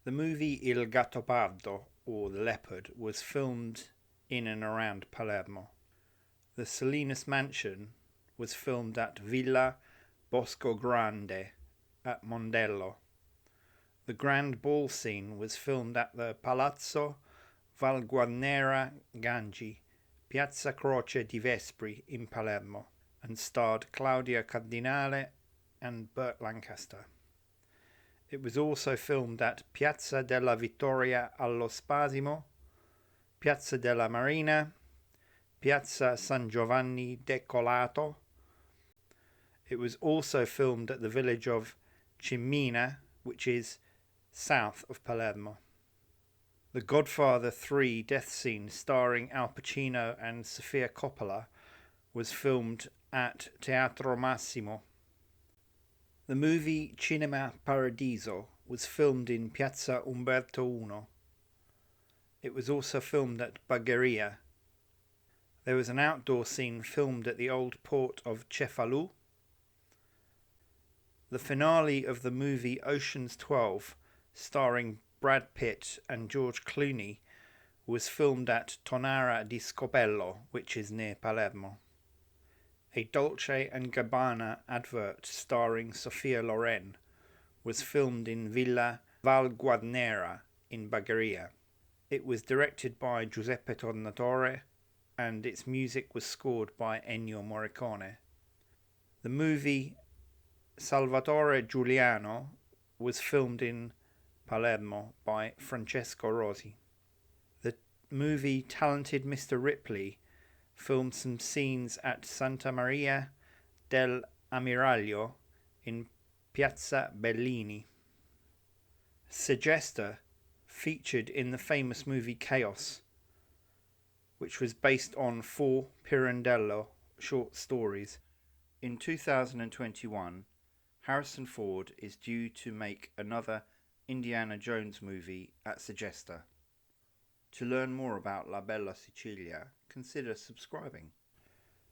The movie Il Gattopardo, or The Leopard, was filmed in and around Palermo. The Salinas Mansion was filmed at Villa Boscogrande at Mondello. The grand ball scene was filmed at the Palazzo Valguarnera Gangi, Piazza Croce di Vespri in Palermo, and starred Claudia Cardinale and Burt Lancaster. It was also filmed at Piazza della Vittoria allo Spasimo, Piazza della Marina, Piazza San Giovanni Decollato. It was also filmed at the village of Cimina, which is south of Palermo. The Godfather 3 death scene starring Al Pacino and Sofia Coppola was filmed at Teatro Massimo. The movie Cinema Paradiso was filmed in Piazza Umberto I. It was also filmed at Bagheria. There was an outdoor scene filmed at the old port of Cefalù. The finale of the movie Ocean's 12, starring Brad Pitt and George Clooney, was filmed at Tonara di Scopello, which is near Palermo. A Dolce & Gabbana advert starring Sophia Loren was filmed in Villa Valguarnera in Bagheria. It was directed by Giuseppe Tornatore and its music was scored by Ennio Morricone. The movie Salvatore Giuliano was filmed in Palermo by Francesco Rosi. The movie Talented Mr. Ripley filmed some scenes at Santa Maria del Ammiraglio in Piazza Bellini. Segesta featured in the famous movie Chaos, which was based on 4 Pirandello short stories. In 2021, Harrison Ford is due to make another Indiana Jones movie at Segesta. To learn more about La Bella Sicilia, consider subscribing.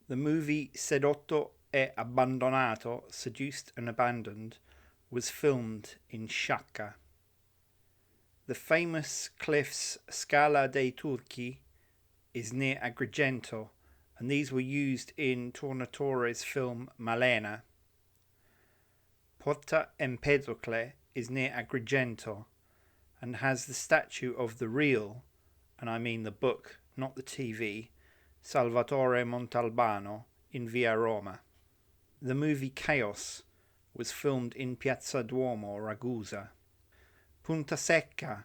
The movie Sedotto e Abbandonato, Seduced and Abandoned, was filmed in Sciacca. The famous cliffs Scala dei Turchi is near Agrigento, and these were used in Tornatore's film Malena. Porta Empedocle is near Agrigento and has the statue of the real, and I mean the book, not the TV, Salvatore Montalbano in Via Roma. The movie Chaos was filmed in Piazza Duomo, Ragusa. Punta Secca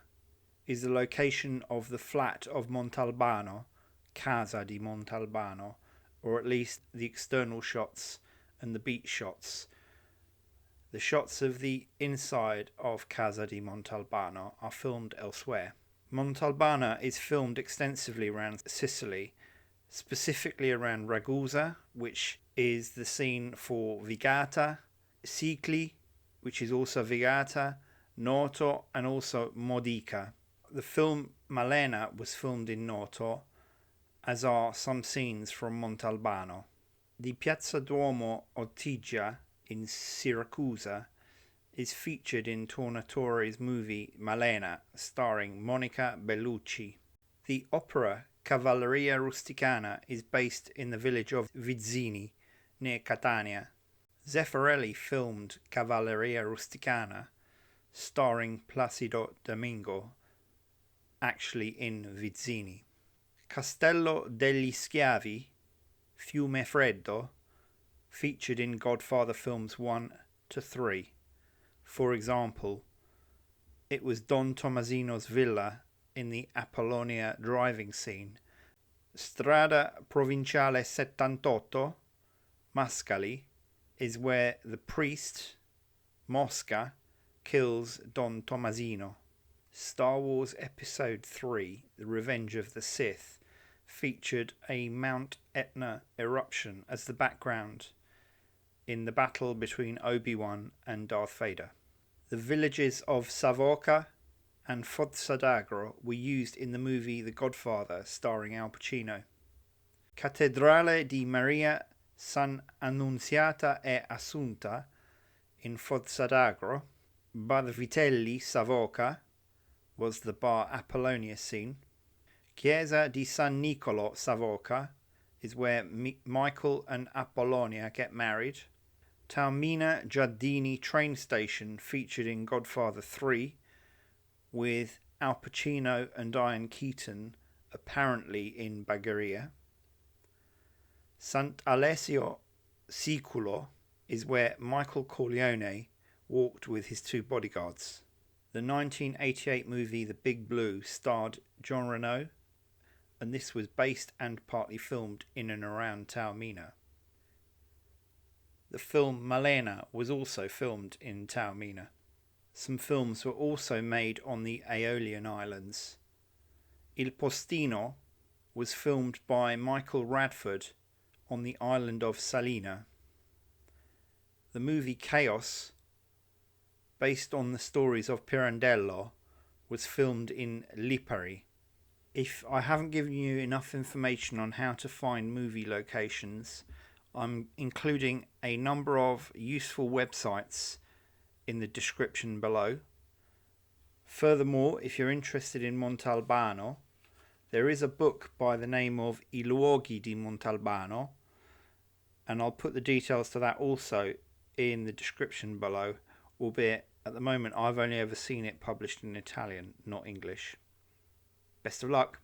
is the location of the flat of Montalbano, Casa di Montalbano, or at least the external shots and the beach shots. The shots of the inside of Casa di Montalbano are filmed elsewhere. Montalbano is filmed extensively around Sicily, specifically around Ragusa, which is the scene for Vigata, Sicily, which is also Vigata, Noto, and also Modica. The film Malena was filmed in Noto, as are some scenes from Montalbano. The Piazza Duomo Ottigia in Siracusa is featured in Tornatore's movie Malena, starring Monica Bellucci. The opera Cavalleria Rusticana is based in the village of Vizzini, near Catania. Zeffirelli filmed Cavalleria Rusticana, starring Placido Domingo, actually in Vizzini. Castello degli Schiavi, Fiume Freddo, featured in Godfather films 1 to 3. For example, it was Don Tomasino's villa in the Apollonia driving scene. Strada Provinciale 78, Mascali, is where the priest, Mosca, kills Don Tomasino. Star Wars Episode 3, The Revenge of the Sith, featured a Mount Etna eruption as the background in the battle between Obi-Wan and Darth Vader. The villages of Savoca and Fozza d'Agro were used in the movie The Godfather, starring Al Pacino. Cattedrale di Maria San Annunziata e Assunta in Fozza d'Agro, Bar Vitelli, Savoca, was the Bar Apollonia scene. Chiesa di San Nicolo Savoca is where Michael and Apollonia get married. Taormina Giardini train station featured in Godfather 3 with Al Pacino and Diane Keaton apparently in Bagheria. Sant'Alessio Siculo is where Michael Corleone walked with his two bodyguards. The 1988 movie The Big Blue starred Jean Reno, and this was based and partly filmed in and around Taormina. The film Malena was also filmed in Taormina. Some films were also made on the Aeolian Islands. Il Postino was filmed by Michael Radford on the island of Salina. The movie Chaos, based on the stories of Pirandello, was filmed in Lipari. If I haven't given you enough information on how to find movie locations, I'm including a number of useful websites in the description below. Furthermore, if you're interested in Montalbano, there is a book by the name of I luoghi di Montalbano, and I'll put the details to that also in the description below, albeit at the moment I've only ever seen it published in Italian, not English. Best of luck!